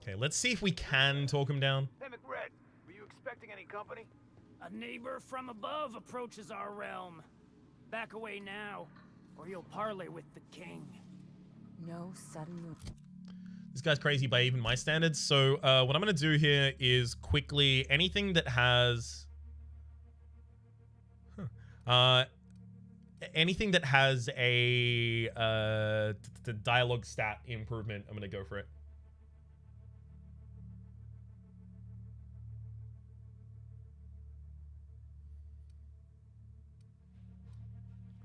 Okay, let's see if we can talk him down. Hey, McRed, were you expecting any company? A neighbor from above approaches our realm. Back away now, or you'll parley with the king. No sudden move. This guy's crazy by even my standards. So what I'm going to do here is quickly anything that has... anything that has a the dialogue stat improvement, I'm going to go for it.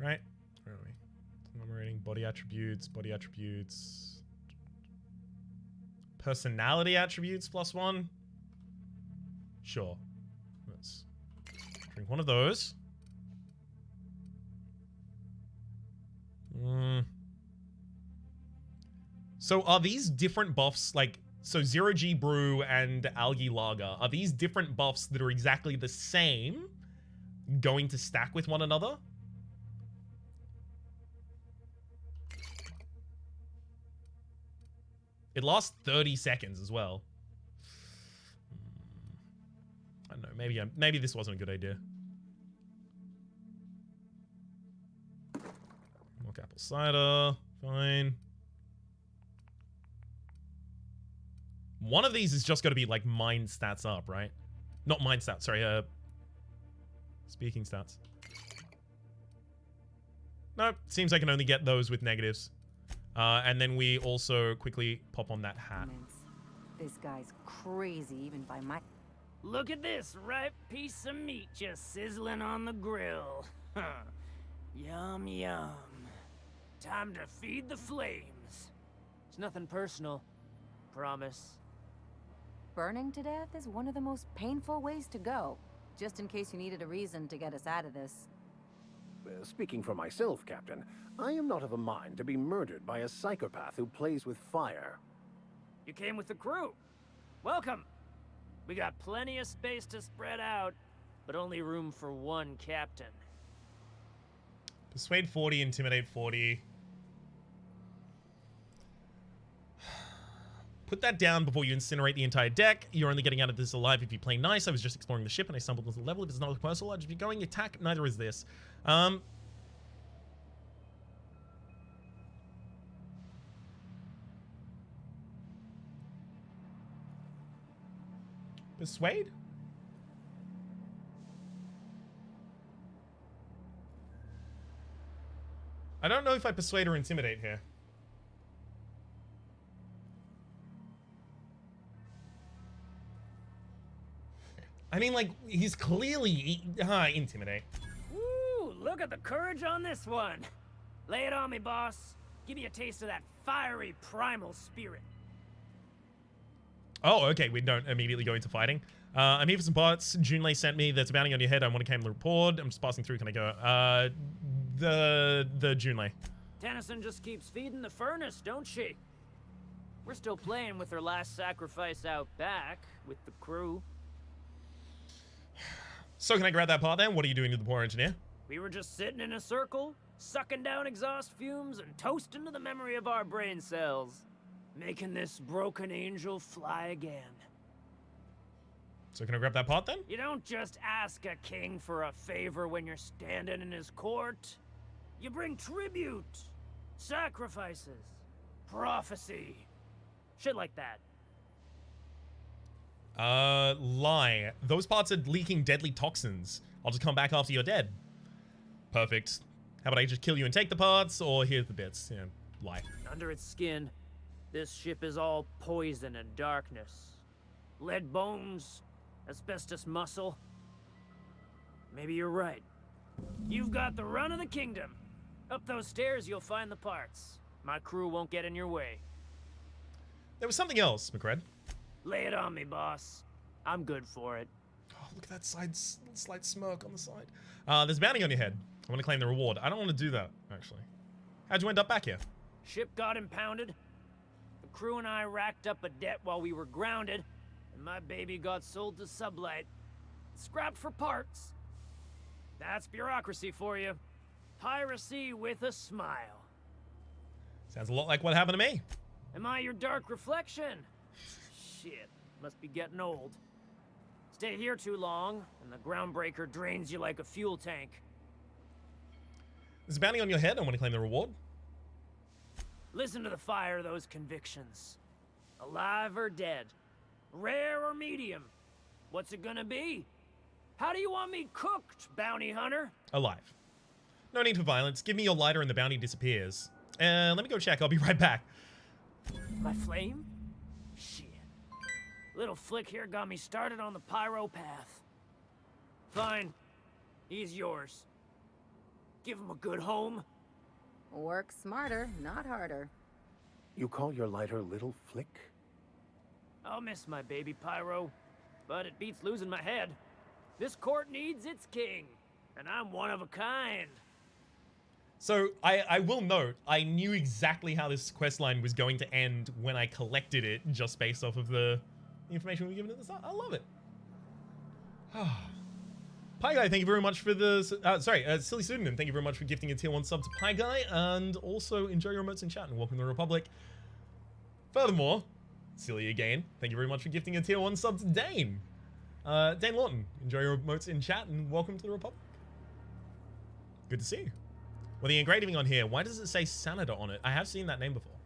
Right? Where are we? Enumerating body attributes, personality attributes +1. Sure. Let's drink one of those. So are these different buffs, like, so 0G Brew and Algae Lager, are these different buffs that are exactly the same going to stack with one another? It lasts 30 seconds as well. I don't know, maybe this wasn't a good idea. Milk apple cider, fine. One of these is just got to be like mind stats up, right? Not mind stats, sorry, speaking stats. Nope, seems I can only get those with negatives. And then we also quickly pop on that hat. This guy's crazy even by my... Look at this ripe piece of meat just sizzling on the grill. Yum, yum. Time to feed the flames. It's nothing personal. Promise. Burning to death is one of the most painful ways to go. Just in case you needed a reason to get us out of this. Speaking for myself, Captain, I am not of a mind to be murdered by a psychopath who plays with fire. You came with the crew. Welcome. We got plenty of space to spread out, but only room for one captain. Persuade 40, Intimidate 40. Put that down before you incinerate the entire deck. You're only getting out of this alive if you play nice. I was just exploring the ship and I stumbled into the level. If it's not personal, I'd just be going attack. Neither is this. Persuade? I don't know if I persuade or intimidate here. I mean, like, he's clearly... intimidate. Woo, look at the courage on this one. Lay it on me, boss. Give me a taste of that fiery primal spirit. Oh, okay, we don't immediately go into fighting. I'm here for some parts. Junlei sent me. There's a bounty on your head. I want to claim the report. I'm just passing through. Can I go? The Junlei. Tennyson just keeps feeding the furnace, don't she? We're still playing with her last sacrifice out back with the crew. So can I grab that part then? What are you doing to the poor engineer? We were just sitting in a circle, sucking down exhaust fumes and toasting to the memory of our brain cells. Making this broken angel fly again. So can I grab that part then? You don't just ask a king for a favor when you're standing in his court. You bring tribute, sacrifices, prophecy, shit like that. Lie. Those parts are leaking deadly toxins. I'll just come back after you're dead. Perfect. How about I just kill you and take the parts, or here's the bits? Yeah, lie. Under its skin, this ship is all poison and darkness. Lead bones, asbestos muscle. Maybe you're right. You've got the run of the kingdom. Up those stairs, you'll find the parts. My crew won't get in your way. There was something else, McRed. Lay it on me, boss. I'm good for it. Oh, look at that slight smirk on the side. There's a bounty on your head. I want to claim the reward. I don't want to do that, actually. How'd you end up back here? Ship got impounded. The crew and I racked up a debt while we were grounded, and my baby got sold to Sublight. Scrapped for parts. That's bureaucracy for you. Piracy with a smile. Sounds a lot like what happened to me. Am I your dark reflection? Shit, must be getting old. Stay here too long, and the groundbreaker drains you like a fuel tank. There's a bounty on your head. I want to claim the reward. Listen to the fire of those convictions. Alive or dead? Rare or medium? What's it gonna be? How do you want me cooked, bounty hunter? Alive. No need for violence. Give me your lighter and the bounty disappears. Let me go check. I'll be right back. My flame? Shit. Little flick here got me started on the pyro path. Fine. He's yours. Give him a good home. Work smarter, not harder. You call your lighter Little Flick? I'll miss my baby pyro, but it beats losing my head. This court needs its king, and I'm one of a kind. So, I will note, I knew exactly how this quest line was going to end when I collected it, just based off of the information we were given at the start. I love it. Pie Guy, thank you very much for the... Silly Pseudonym, thank you very much for gifting a tier 1 sub to Pie Guy, and also enjoy your emotes in chat and welcome to the Republic. Furthermore, Silly again, thank you very much for gifting a tier 1 sub to Dane. Dane Lawton, enjoy your emotes in chat and welcome to the Republic. Good to see you. Well, the engraving on here, why does it say Senator on it? I have seen that name before.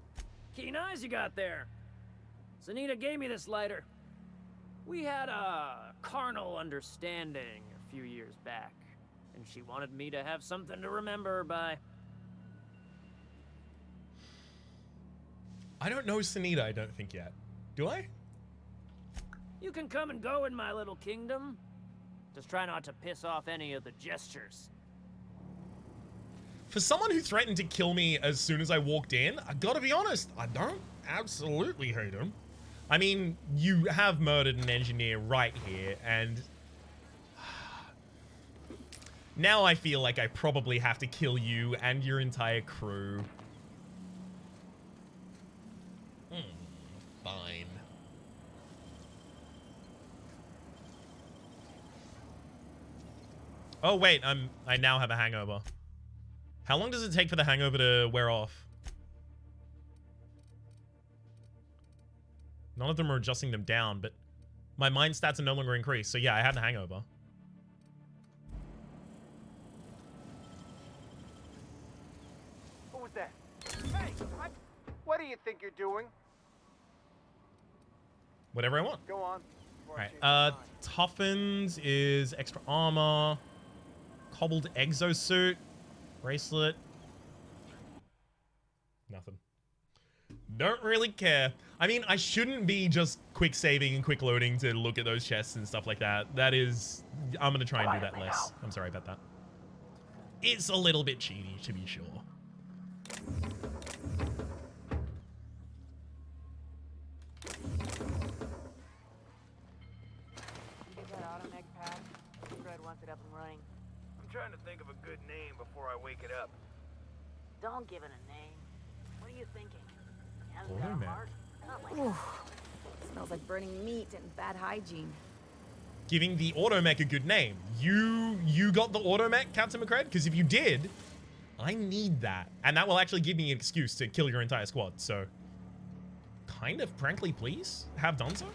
Keen eyes you got there. Sanita gave me this lighter. We had a carnal understanding a few years back, and she wanted me to have something to remember her by. I don't know Sanita, I don't think yet. Do I? You can come and go in my little kingdom. Just try not to piss off any of the gestures. For someone who threatened to kill me as soon as I walked in, I gotta be honest, I don't absolutely hate him. I mean, you have murdered an engineer right here, and now I feel like I probably have to kill you and your entire crew. Fine. Oh wait, I now have a hangover. How long does it take for the hangover to wear off? None of them are adjusting them down, but my mind stats are no longer increased. So yeah, I had the hangover. What was that? Hey, what do you think you're doing? Whatever I want. Go on. All right. Toughened is extra armor. Cobbled exosuit. Bracelet. Nothing. Don't really care. I mean, I shouldn't be just quick saving and quick loading to look at those chests and stuff like that. That is... I'm going to try and do that less. I'm sorry about that. It's a little bit cheaty, to be sure. I'm trying to think of a good name before I wake it up. Don't give it a name. What are you thinking? Oh, Got a man. heart? Not like Ooh, smells like burning meat and bad hygiene. Giving the automech a good name. You got the automech, Captain McCred? Because if you did, I need that. And that will actually give me an excuse to kill your entire squad. So, kind of frankly, please have done so.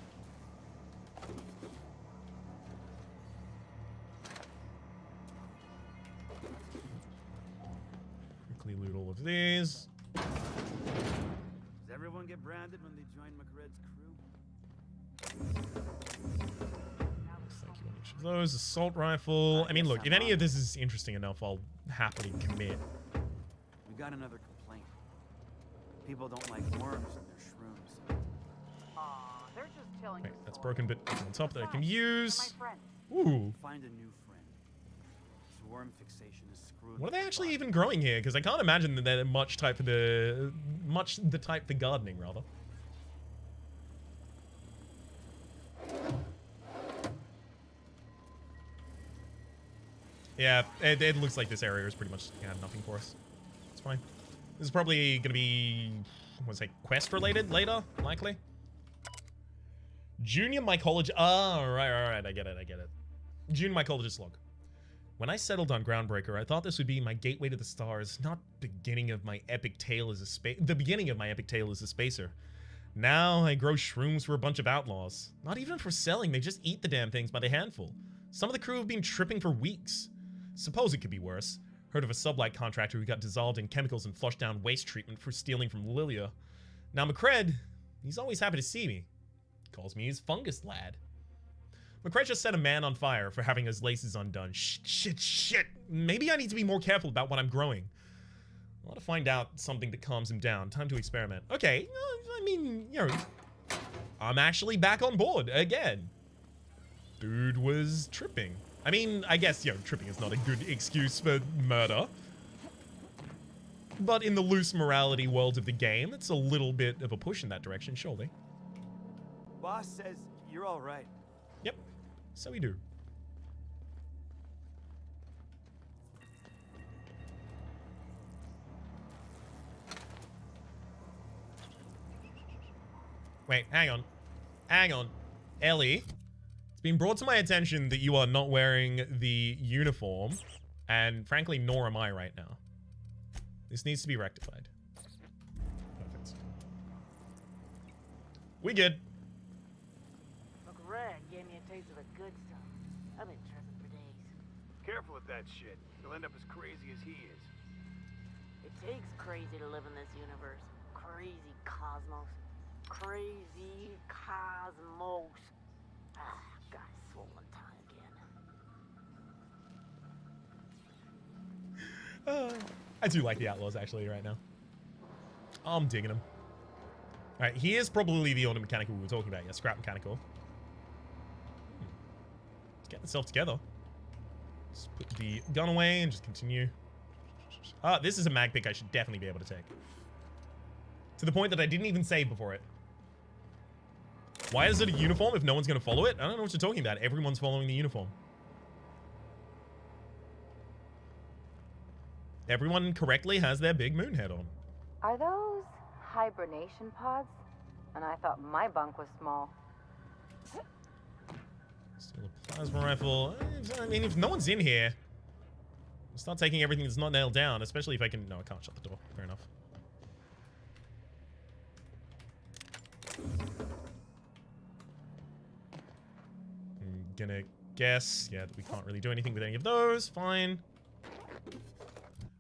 Quickly loot all of these. Does everyone get branded when they join McRed's crew? Thank you on each of those. Assault rifle. I mean, look, if any of this is interesting enough, I'll happily commit. We got another complaint. People don't like worms in their shrooms. Aw, they're just telling Wait, you that's so. broken bit on top that I can Besides, use. they're my friends. Ooh. Find a new friend. This worm fixation is screwed. What are they with actually the even growing here? Because I can't imagine that they're much type for the type for gardening, rather. Yeah, it looks like this area is pretty much nothing for us. It's fine. This is probably gonna be, what's it, quest related later, likely. Junior mycologist. Oh, right. I get it. Junior mycologist log. When I settled on Groundbreaker, I thought this would be my gateway to the stars, not the beginning of my epic tale as a spacer. Now I grow shrooms for a bunch of outlaws. Not even for selling, they just eat the damn things by the handful. Some of the crew have been tripping for weeks. Suppose it could be worse. Heard of a sublight contractor who got dissolved in chemicals and flushed down waste treatment for stealing from Lilia. Now McCred, he's always happy to see me. Calls me his fungus lad. McCred just set a man on fire for having his laces undone. Shit. Maybe I need to be more careful about what I'm growing. I want to find out something that calms him down. Time to experiment. Okay, I mean, you know, I'm actually back on board again. Dude was tripping. I mean, I guess, you know, tripping is not a good excuse for murder. But in the loose morality world of the game, it's a little bit of a push in that direction, surely. Boss says you're all right. Yep, so we do. Wait, hang on. Ellie, it's been brought to my attention that you are not wearing the uniform, and frankly, nor am I right now. This needs to be rectified. Perfect. We good. McRed gave me a taste of the good stuff. I've been tripping for days. Careful with that shit. You'll end up as crazy as he is. It takes crazy to live in this universe. Crazy cosmos. Crazy cosmos. Ah, got a swollen tongue again. I do like the Outlaws actually right now. I'm digging them. Alright, here's probably the auto mechanical we were talking about. Yeah, scrap mechanical. Let's get itself together. Let's put the gun away and just continue. This is a mag pick I should definitely be able to take. To the point that I didn't even save before it. Why is it a uniform if no one's going to follow it? I don't know what you're talking about. Everyone's following the uniform. Everyone correctly has their big moon head on. Are those hibernation pods? And I thought my bunk was small. Still a plasma rifle. I mean, if no one's in here, I'll start taking everything that's not nailed down, especially if I can... No, I can't shut the door. Fair enough. I'm gonna guess, yeah, that we can't really do anything with any of those. Fine.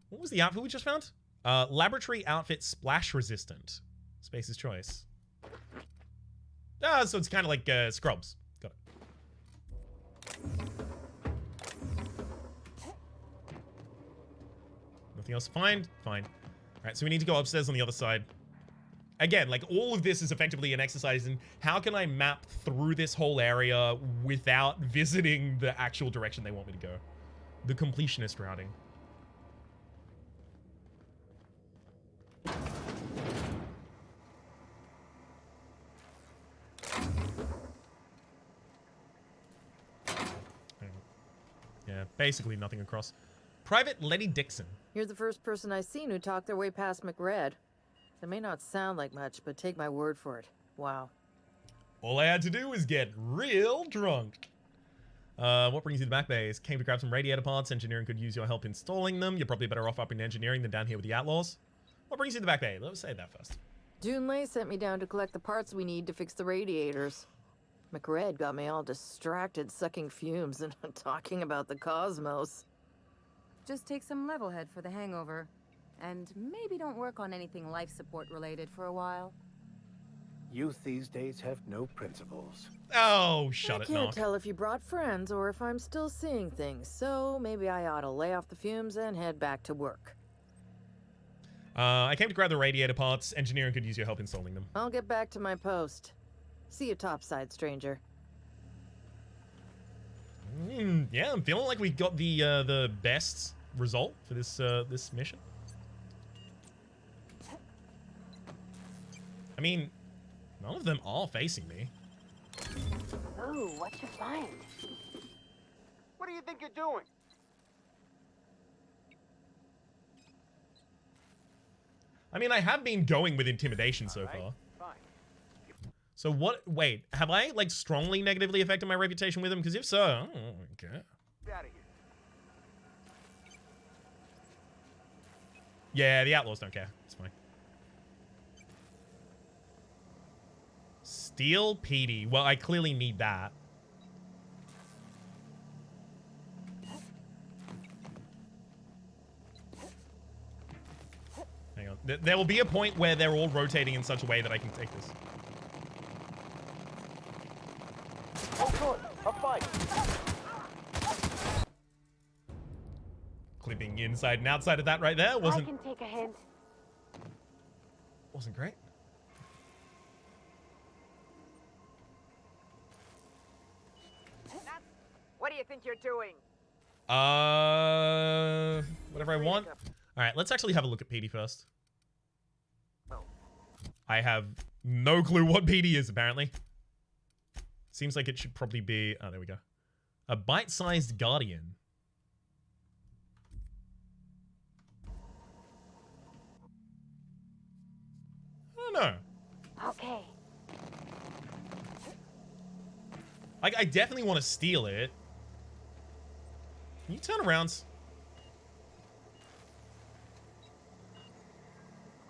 What was the outfit we just found? Laboratory outfit splash resistant. Space's choice. So it's kind of like scrubs. Got it. Nothing else to find? Fine. Alright, so we need to go upstairs on the other side. Again, like, all of this is effectively an exercise in how can I map through this whole area without visiting the actual direction they want me to go. The completionist routing. Yeah, basically nothing across. Private Letty Dixon. You're the first person I've seen who talked their way past McRed. That may not sound like much, but take my word for it. Wow. All I had to do was get real drunk. What brings you to the back base? Came to grab some radiator parts. Engineering could use your help installing them. You're probably better off up in engineering than down here with the Outlaws. What brings you to the back bay? Let's say that first. Junlei sent me down to collect the parts we need to fix the radiators. McRed got me all distracted sucking fumes and talking about the cosmos. Just take some level head for the hangover. And maybe don't work on anything life support related for a while. Youth these days have no principles. Oh, shut it, I can't Knock. tell if you brought friends or if I'm still seeing things, so maybe I ought to lay off the fumes and head back to work. I came to grab the radiator parts. Engineering could use your help installing them. I'll get back to my post. See you topside, stranger. Yeah, I'm feeling like we got the best result for this this mission. I mean, none of them are facing me. Ooh, what you find? What do you think you're doing? I mean, I have been going with intimidation so far. Fine. So what? Wait, have I like strongly negatively affected my reputation with him? Because if so, I don't care. Get out of here. Yeah, the Outlaws don't care. It's fine. Steal PD. Well, I clearly need that. Hang on. There will be a point where they're all rotating in such a way that I can take this. Oh, good. A fight. Clipping inside and outside of that right there I wasn't can take a hint. great. What do you think you're doing? Whatever I want. All right, let's actually have a look at PD first. I have no clue what PD is, apparently. Seems like it should probably be... Oh, there we go. A bite-sized guardian. I don't know. Okay. I definitely want to steal it. Can you turn around?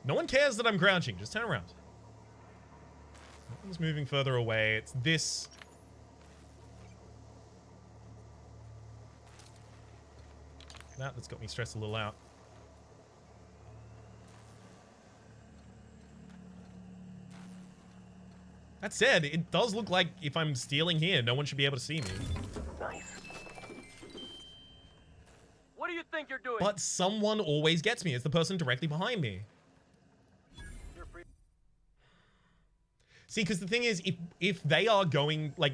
No one cares that I'm crouching. Just turn around. Nothing's moving further away. It's this. That's got me stressed a little out. That said, it does look like if I'm stealing here, no one should be able to see me. Nice. What do you think you're doing? But someone always gets me. It's the person directly behind me. See, because the thing is, if they are going, like,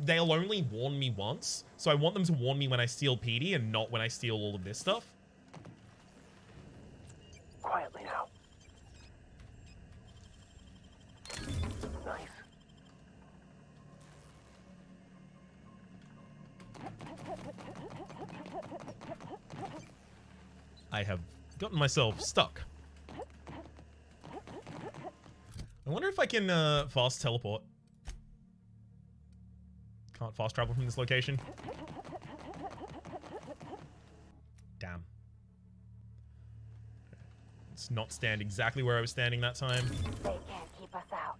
they'll only warn me once. So I want them to warn me when I steal PD and not when I steal all of this stuff. Quietly now. Nice. I have gotten myself stuck. I wonder if I can fast teleport. Can't fast travel from this location. Damn. Let's not stand exactly where I was standing that time. They can't keep us out.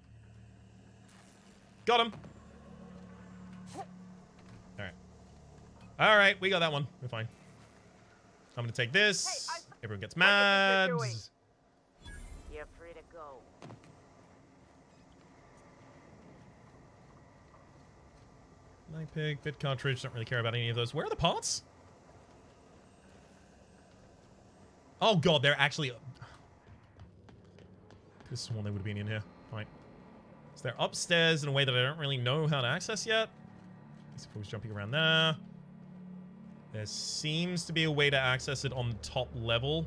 Got him. Alright. Alright, we got that one. We're fine. I'm gonna take this. Everyone gets mad. You're free to go. Night pig, bit cartridge, don't really care about any of those. Where are the parts? Oh god, they're actually... This is one they would have been in here. Fine. So they're upstairs in a way that I don't really know how to access yet. Let's see if I was jumping around there. There seems to be a way to access it on the top level.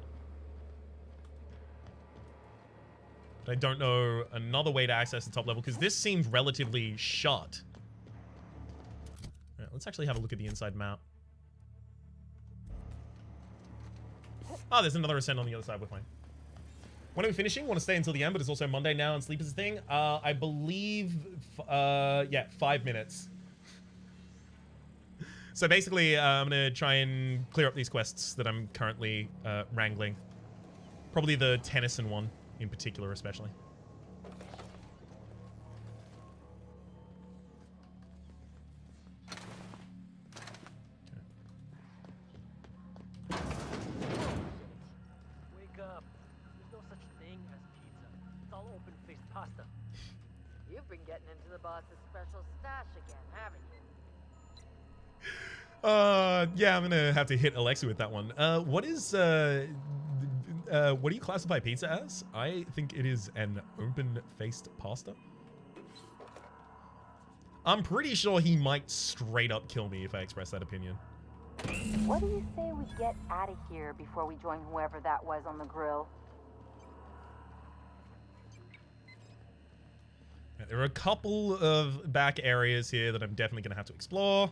But I don't know another way to access the top level because this seems relatively shut. Let's actually have a look at the inside map. Oh, there's another ascent on the other side. We're fine. When are we finishing? Want to stay until the end, but it's also Monday now and sleep is a thing. I believe, yeah, 5 minutes. So basically, I'm going to try and clear up these quests that I'm currently wrangling. Probably the Tennyson one in particular, especially. You've been getting into the boss's special stash again, haven't you? Yeah, I'm gonna have to hit Alexa with that one. What do you classify pizza as? I think it is an open-faced pasta. I'm pretty sure he might straight up kill me if I express that opinion. What do you say we get out of here before we join whoever that was on the grill? There are a couple of back areas here that I'm definitely going to have to explore.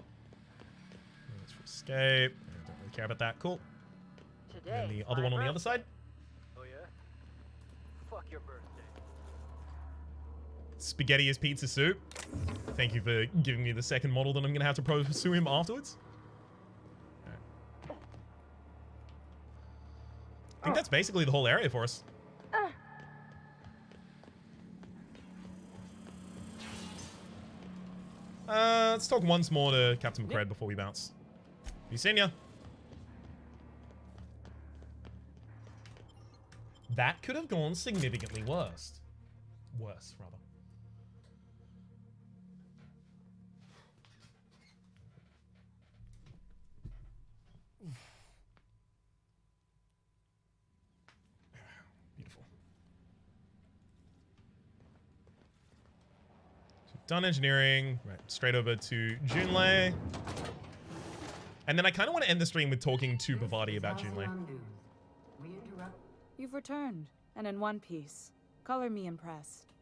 Let's escape. I don't really care about that. Cool. Today, And the other one on the other side. Oh yeah? Fuck your birthday. Spaghetti is pizza soup. Thank you for giving me the second model that I'm going to have to pursue him afterwards. Right. I think that's basically the whole area for us. let's talk once more to Captain McCred before we bounce. You seen ya? That could have gone significantly worse. Worse, rather. Beautiful. So done engineering. Right, straight over to Junlei. And then I kind of want to end the stream with talking to Bavati about Junlei. You've returned, and in one piece. Color me impressed.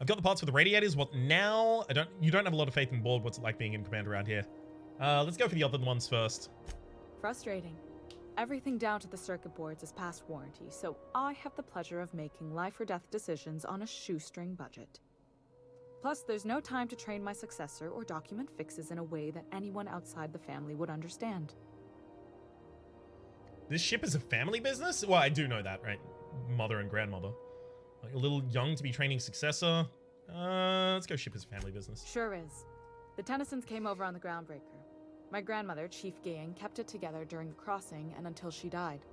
I've got the parts for the radiators. What now? You don't have a lot of faith in the board. What's it like being in command around here? Let's go for the other ones first. Frustrating. Everything down to the circuit boards is past warranty, so I have the pleasure of making life or death decisions on a shoestring budget. Plus, there's no time to train my successor or document fixes in a way that anyone outside the family would understand. This ship is a family business? Well, I do know that, right? Mother and grandmother. Like a little young to be training successor. Let's go ship as a family business. Sure is. The Tennysons came over on the Groundbreaker. My grandmother, Chief Gang, kept it together during the crossing and until she died.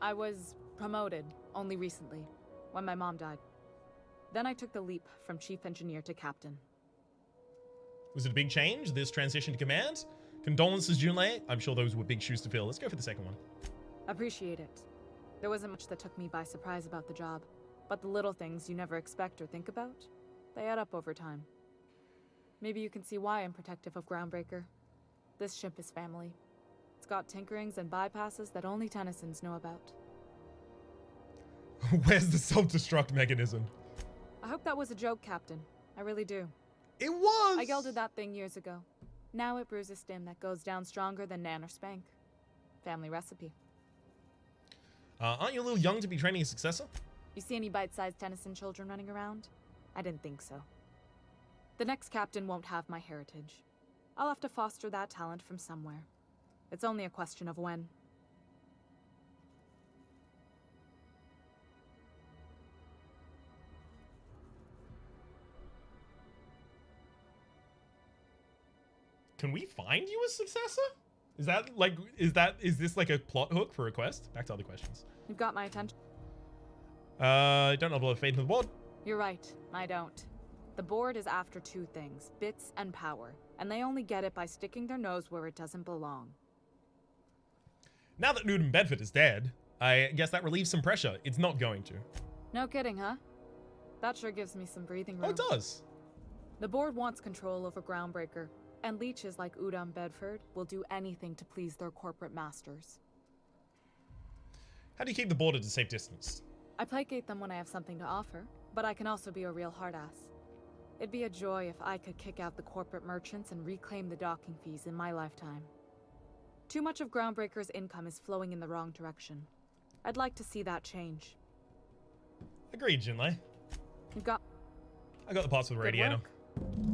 I was promoted only recently, when my mom died. Then I took the leap from Chief Engineer to Captain. Was it a big change, this transition to command? Condolences, Junlei. I'm sure those were big shoes to fill. Let's go for the second one. Appreciate it. There wasn't much that took me by surprise about the job, but the little things you never expect or think about, they add up over time. Maybe you can see why I'm protective of Groundbreaker. This ship is family. It's got tinkerings and bypasses that only Tennysons know about. Where's the self-destruct mechanism? I hope that was a joke, Captain. I really do. It was! I yelled at that thing years ago. Now it brews a stim that goes down stronger than Nan or Spank. Family recipe. Aren't you a little young to be training a successor? You see any bite-sized Tennyson children running around? I didn't think so. The next captain won't have my heritage. I'll have to foster that talent from somewhere. It's only a question of when. Can we find you a successor? Is this like a plot hook for a quest? Back to other questions. You've got my attention. I don't have a lot of faith in the board. You're right, I don't. The board is after two things, bits and power, and they only get it by sticking their nose where it doesn't belong. Now that Newton Bedford is dead, I guess that relieves some pressure. It's not going to. No kidding, huh? That sure gives me some breathing room. Oh, it does. The board wants control over Groundbreaker, and leeches like Udom Bedford will do anything to please their corporate masters. How do you keep the board at a safe distance? I placate them when I have something to offer, but I can also be a real hard-ass. It'd be a joy if I could kick out the corporate merchants and reclaim the docking fees in my lifetime. Too much of Groundbreaker's income is flowing in the wrong direction. I'd like to see that change. Agreed, Junlei. You've got... I got the parts for the Good radiator. work.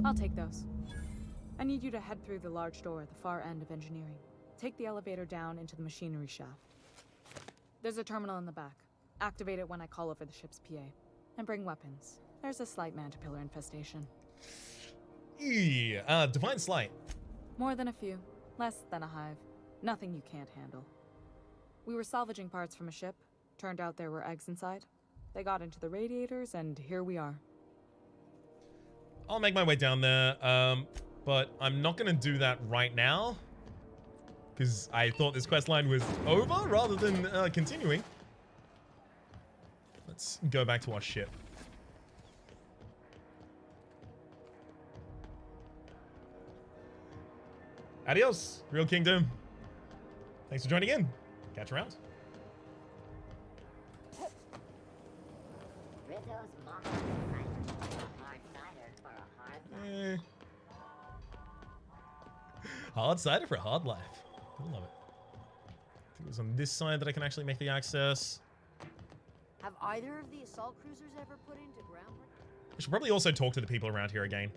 I'll take those. I need you to head through the large door at the far end of engineering. Take the elevator down into the machinery shaft. There's a terminal in the back. Activate it when I call over the ship's PA. And bring weapons. There's a slight mantipillar infestation. Divine Slight. More than a few. Less than a hive. Nothing you can't handle. We were salvaging parts from a ship. Turned out there were eggs inside. They got into the radiators, and here we are. I'll make my way down there, but I'm not going to do that right now. Because I thought this quest line was over rather than continuing. Let's go back to our ship. Adios, Real Kingdom. Thanks for joining in. Catch you around. Hard cider for a hard life. I love it. I think it was on this side that I can actually make the access. Have either of the assault cruisers ever put into groundwork? I should probably also talk to the people around here again.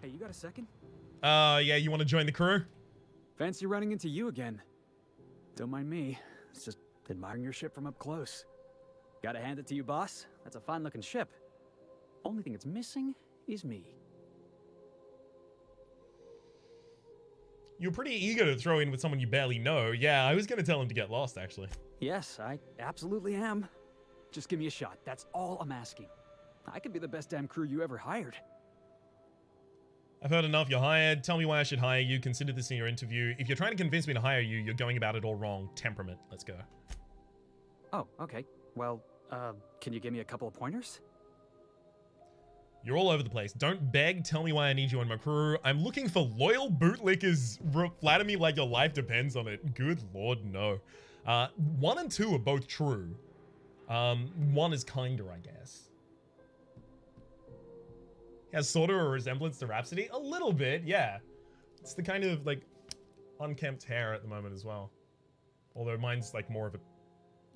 Hey, you got a second? Yeah, you want to join the crew? Fancy running into you again. Don't mind me. It's just admiring your ship from up close. Gotta hand it to you, boss. That's a fine-looking ship. Only thing it's missing is me. You're pretty eager to throw in with someone you barely know. Yeah, I was going to tell him to get lost, actually. Yes, I absolutely am. Just give me a shot. That's all I'm asking. I could be the best damn crew you ever hired. I've heard enough. You're hired. Tell me why I should hire you. Consider this in your interview. If you're trying to convince me to hire you, you're going about it all wrong. Temperament. Let's go. Oh, okay. Well, can you give me a couple of pointers? You're all over the place. Don't beg. Tell me why I need you on my crew. I'm looking for loyal bootlickers. Flatter me like your life depends on it. Good lord, no. 1 and 2 are both true. 1 is kinder, I guess. Has sort of a resemblance to Rhapsody. A little bit, yeah. It's the kind of, like, unkempt hair at the moment as well. Although mine's, like, more of a...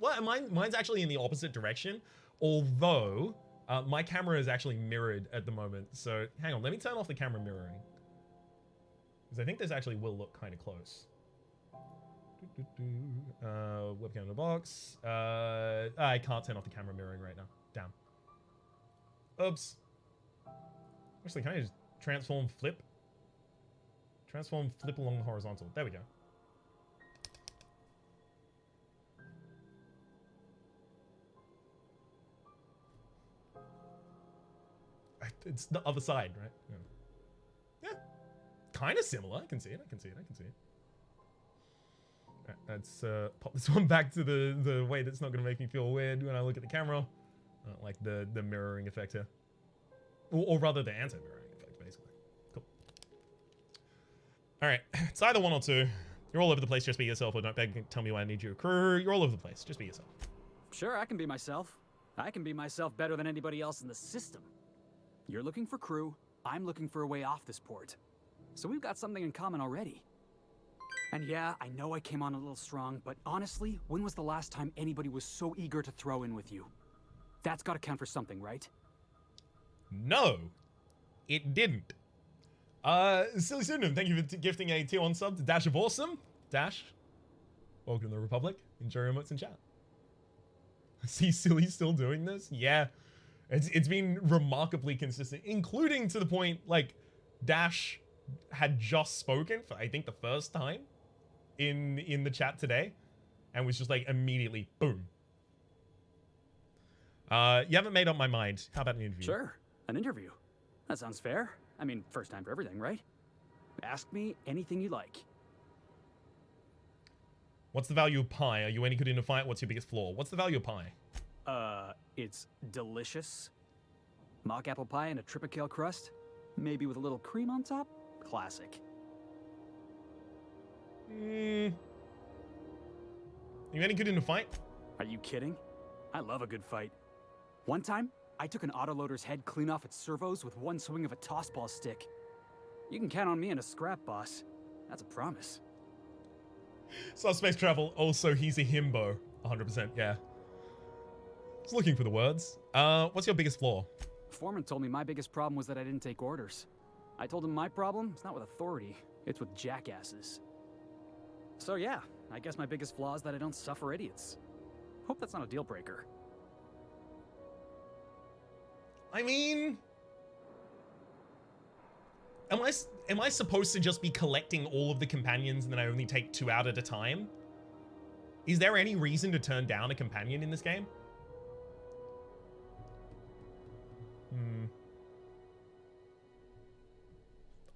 Well, mine's actually in the opposite direction. Although... my camera is actually mirrored at the moment, so hang on, let me turn off the camera mirroring. Because I think this actually will look kind of close. Webcam in the box. I can't turn off the camera mirroring right now. Damn. Oops. Actually, can I just transform, flip? Transform, flip along the horizontal. There we go. It's the other side, right? Yeah. Kind of similar. I can see it. Right, let's pop this one back to the way that's not going to make me feel weird when I look at the camera. Like the mirroring effect here. Or rather the anti-mirroring effect, basically. Cool. Alright, it's either 1 or 2. You're all over the place, just be yourself, or don't beg and tell me why I need you a crew. You're all over the place, just be yourself. Sure, I can be myself. I can be myself better than anybody else in the system. You're looking for crew, I'm looking for a way off this port. So we've got something in common already. And yeah, I know I came on a little strong, but honestly, when was the last time anybody was so eager to throw in with you? That's gotta count for something, right? No, it didn't. Silly Pseudonym, thank you for gifting a tier 1 sub to Dash of Awesome. Dash, welcome to the Republic. Enjoy your emotes in chat. See Silly still doing this? Yeah. It's been remarkably consistent, including to the point, like, Dash had just spoken for, I think, the first time in the chat today, and was just, like, immediately, boom. You haven't made up my mind. How about an interview? Sure, an interview. That sounds fair. I mean, first time for everything, right? Ask me anything you like. What's the value of pie? Are you any good in a fight? What's your biggest flaw? What's the value of pie? It's delicious. Mock apple pie and a tripicale crust, maybe with a little cream on top. Classic. Are you any good in a fight? Are you kidding? I love a good fight. One time, I took an autoloader's head clean off its servos with one swing of a tossball stick. You can count on me in a scrap, boss. That's a promise. So space travel. Also, he's a himbo. 100%. Yeah. I was looking for the words. What's your biggest flaw? Foreman told me my biggest problem was that I didn't take orders. I told him my problem is not with authority, it's with jackasses. So yeah, I guess my biggest flaw is that I don't suffer idiots. Hope that's not a deal breaker. I mean, am I supposed to just be collecting all of the companions and then I only take 2 out at a time? Is there any reason to turn down a companion in this game?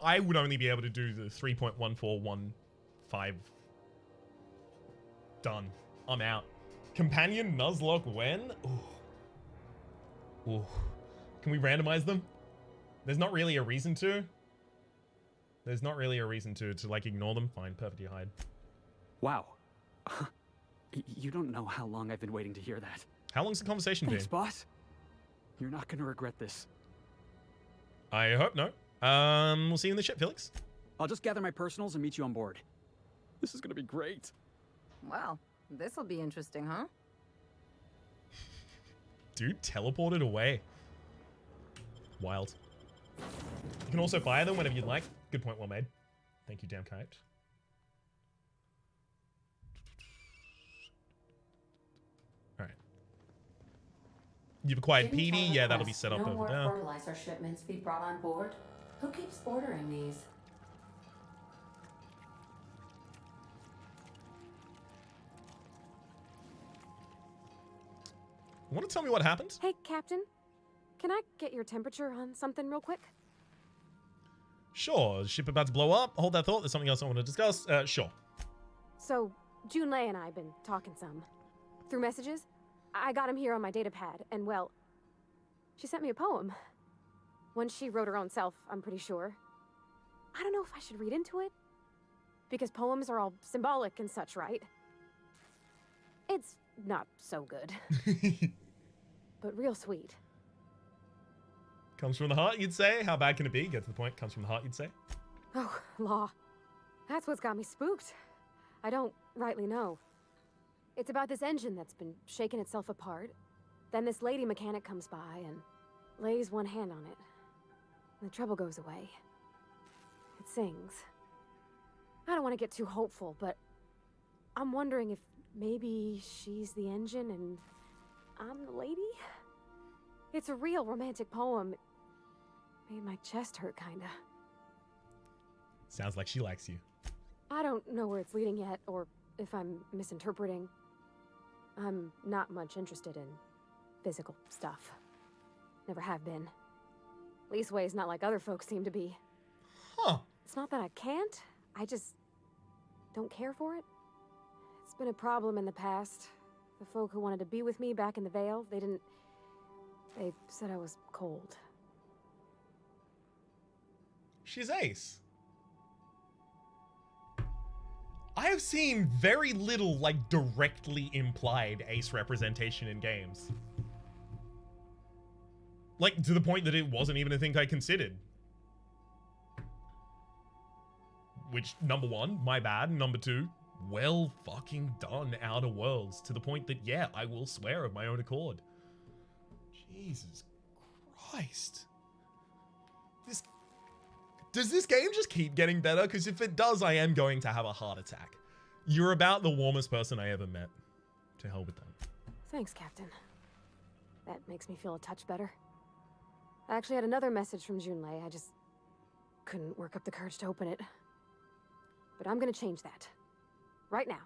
I would only be able to do the 3.1415. Done. I'm out. Companion Nuzlocke when? Ooh. Ooh. Can we randomize them? There's not really a reason to. There's not really a reason to like ignore them. Fine, perfectly hide. Wow. You don't know how long I've been waiting to hear that. How long's the conversation Thanks, been? boss. You're not gonna regret this. I hope no. We'll see you in the ship, Felix. I'll just gather my personals and meet you on board. This is gonna be great. Wow, this'll be interesting, huh? Dude teleported away. Wild. You can also fire them whenever you'd like. Good point, well made. Thank you, damn kite. Alright. You've acquired Didn't PD. Trevor Yeah, that'll be request set up no over more there. fertilizer shipments be brought on board? Who keeps ordering these? Want to tell me what happened? Hey, Captain. Can I get your temperature on something real quick? Sure. Ship about to blow up. Hold that thought. There's something else I want to discuss. Sure. So, Junlei and I have been talking some. Through messages. I got him here on my data pad, and well, she sent me a poem. One she wrote her own self, I'm pretty sure. I don't know if I should read into it. Because poems are all symbolic and such, right? It's not so good. But real sweet. Comes from the heart, you'd say? How bad can it be? Get to the point. Comes from the heart, you'd say? Oh, law. That's what's got me spooked. I don't rightly know. It's about this engine that's been shaking itself apart. Then this lady mechanic comes by and lays one hand on it. And the trouble goes away. It sings. I don't want to get too hopeful, but I'm wondering if maybe she's the engine and I'm the lady? It's a real romantic poem. Made my chest hurt, kinda. Sounds like she likes you. I don't know where it's leading yet, or if I'm misinterpreting. I'm not much interested in physical stuff. Never have been. Leastways not like other folks seem to be. Huh. It's not that I can't, I just don't care for it. It's been a problem in the past. The folk who wanted to be with me back in the Vale, they said I was cold. She's ace. I have seen very little, like, directly implied ace representation in games. Like, to the point that it wasn't even a thing I considered. Which, number one, my bad. Number two, well fucking done, Outer Worlds. To the point that, yeah, I will swear of my own accord. Jesus Christ. Does this game just keep getting better? Because if it does, I am going to have a heart attack. You're about the warmest person I ever met. To hell with that. Thanks, Captain. That makes me feel a touch better. I actually had another message from Junlei. I just couldn't work up the courage to open it. But I'm gonna change that. Right now.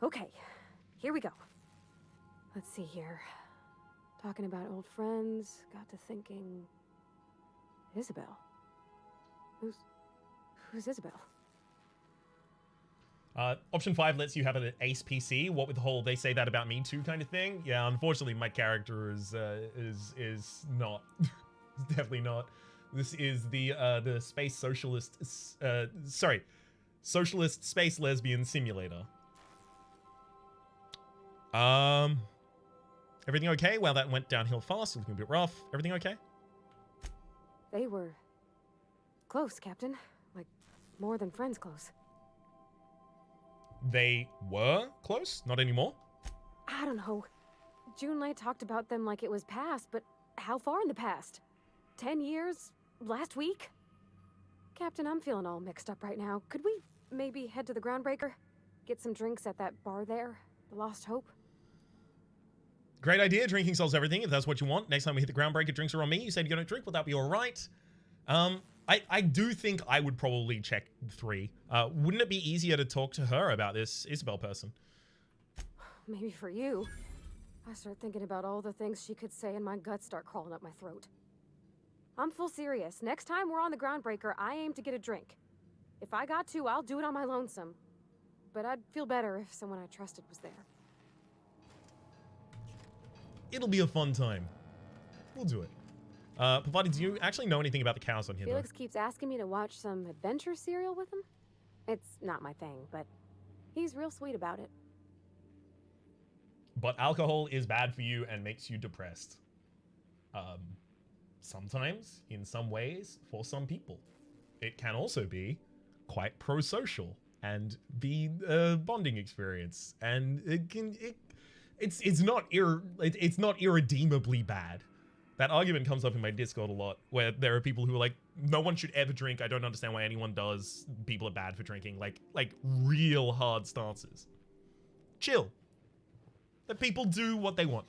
Okay, here we go. Let's see here. Talking about old friends, got to thinking... Isabel. Who's Isabel? Option 5 lets you have an ace PC. What with the whole "they say that about me too" kind of thing. Yeah, unfortunately, my character is not. Definitely not. This is the space socialist. Socialist space lesbian simulator. Everything okay? Well, that went downhill fast. Looking a bit rough. Everything okay? They were close, Captain. Like, more than friends close. They were close? Not anymore? I don't know. Junlei talked about them like it was past, but how far in the past? 10 years? Last week? Captain, I'm feeling all mixed up right now. Could we maybe head to the Groundbreaker? Get some drinks at that bar there? The Lost Hope? Great idea. Drinking solves everything, if that's what you want. Next time we hit the Groundbreaker, drinks are on me. You said you don't drink. Will that be all right? I do think I would probably check 3. Wouldn't it be easier to talk to her about this Isabel person? Maybe for you. I start thinking about all the things she could say and my guts start crawling up my throat. I'm full serious. Next time we're on the Groundbreaker, I aim to get a drink. If I got to, I'll do it on my lonesome. But I'd feel better if someone I trusted was there. It'll be a fun time. We'll do it. Provided, do you actually know anything about the cows on here, Felix keeps asking me to watch some adventure serial with him. It's not my thing, but he's real sweet about it. But alcohol is bad for you and makes you depressed. Sometimes, in some ways, for some people. It can also be quite pro-social and be a bonding experience. And it's not irredeemably bad. That argument comes up in my Discord a lot, where there are people who are like, no one should ever drink. I don't understand why anyone does. People are bad for drinking. Like real hard stances. Chill. Let people do what they want.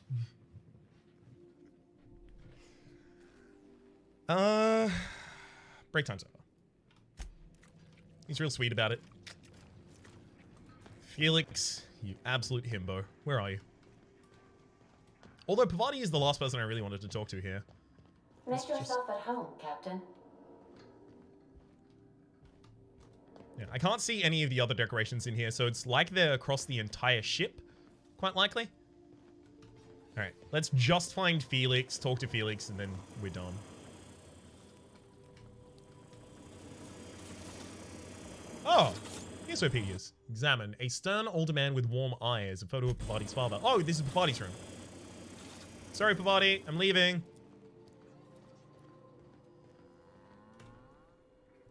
Break time's over. He's real sweet about it. Felix, you absolute himbo. Where are you? Although Pavati is the last person I really wanted to talk to here. Make yourself at home, Captain. Yeah, I can't see any of the other decorations in here, so it's like they're across the entire ship, quite likely. Alright, let's just find Felix, talk to Felix, and then we're done. Oh, here's where Piggy is. Examine. A stern older man with warm eyes. A photo of Pavati's father. Oh, this is Pavati's room. Sorry, Pavati. I'm leaving.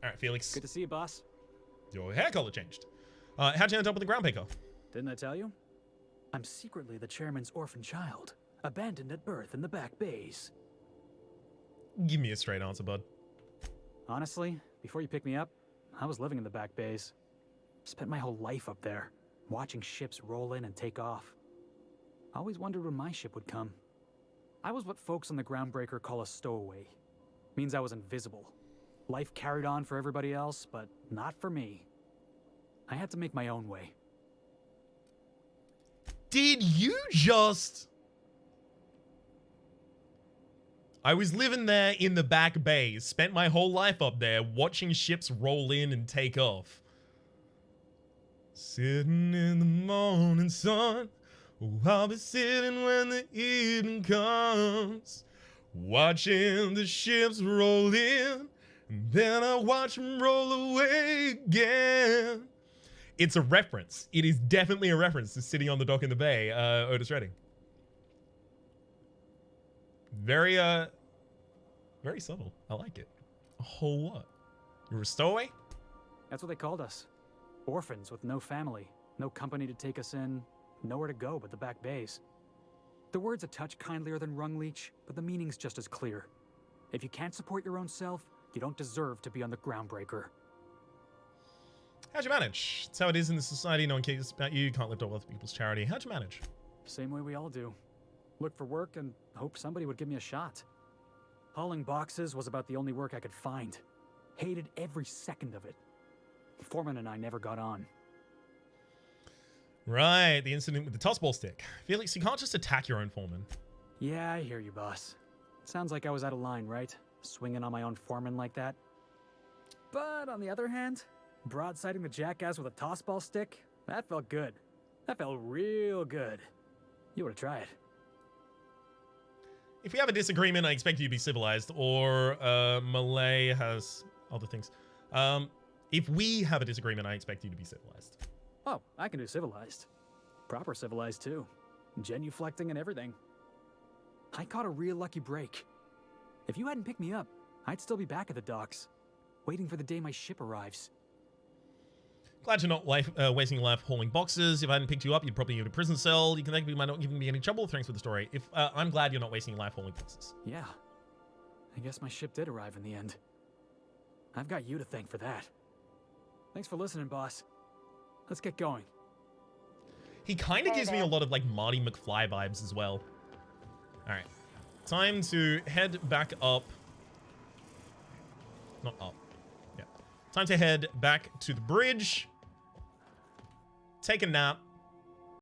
Alright, Felix. Good to see you, boss. Your hair color changed. How'd you end up with the groundbreaker? Didn't I tell you? I'm secretly the chairman's orphan child, abandoned at birth in the back bays. Give me a straight answer, bud. Honestly, before you picked me up, I was living in the back bays. Spent my whole life up there, watching ships roll in and take off. Always wondered when my ship would come. I was what folks on the Groundbreaker call a stowaway. Means I was invisible. Life carried on for everybody else, but not for me. I had to make my own way. Did you just... I was living there in the back bays, spent my whole life up there watching ships roll in and take off. Sitting in the morning sun, oh, I'll be sitting when the evening comes, watching the ships roll in, and then I watch them roll away again. It's a reference. It is definitely a reference to Sitting on the Dock in the Bay, Otis Redding. Very subtle. I like it. A whole lot. You're a stowaway? That's what they called us. Orphans with no family, no company to take us in, nowhere to go but the back bays. The word's a touch kindlier than Rungleech, but the meaning's just as clear. If you can't support your own self, you don't deserve to be on the Groundbreaker. How'd you manage? It's how it is in the society. No one cares about you. You can't lift up other people's charity. How'd you manage? Same way we all do. Look for work and hope somebody would give me a shot. Hauling boxes was about the only work I could find. Hated every second of it. Foreman and I never got on. Right, the incident with the tossball stick. Felix, you can't just attack your own foreman. Yeah, I hear you, boss. Sounds like I was out of line, right? Swinging on my own foreman like that. But on the other hand, broadsiding the jackass with a tossball stick, that felt good. That felt real good. You ought to try it. If we have a disagreement, I expect you to be civilized, or Malay has other things. If we have a disagreement, I expect you to be civilized. Oh, I can do civilized. Proper civilized, too. Genuflecting and everything. I caught a real lucky break. If you hadn't picked me up, I'd still be back at the docks, waiting for the day my ship arrives. Glad you're not wasting your life hauling boxes. If I hadn't picked you up, you'd probably be in a prison cell. You can think we might not give me any trouble. Thanks for the story. If I'm glad you're not wasting your life hauling boxes. Yeah. I guess my ship did arrive in the end. I've got you to thank for that. Thanks for listening, boss. Let's get going. He kind of gives me a lot of like Marty McFly vibes as well. All right. Time to head back up. Not up. Yeah. Time to head back to the bridge. Take a nap.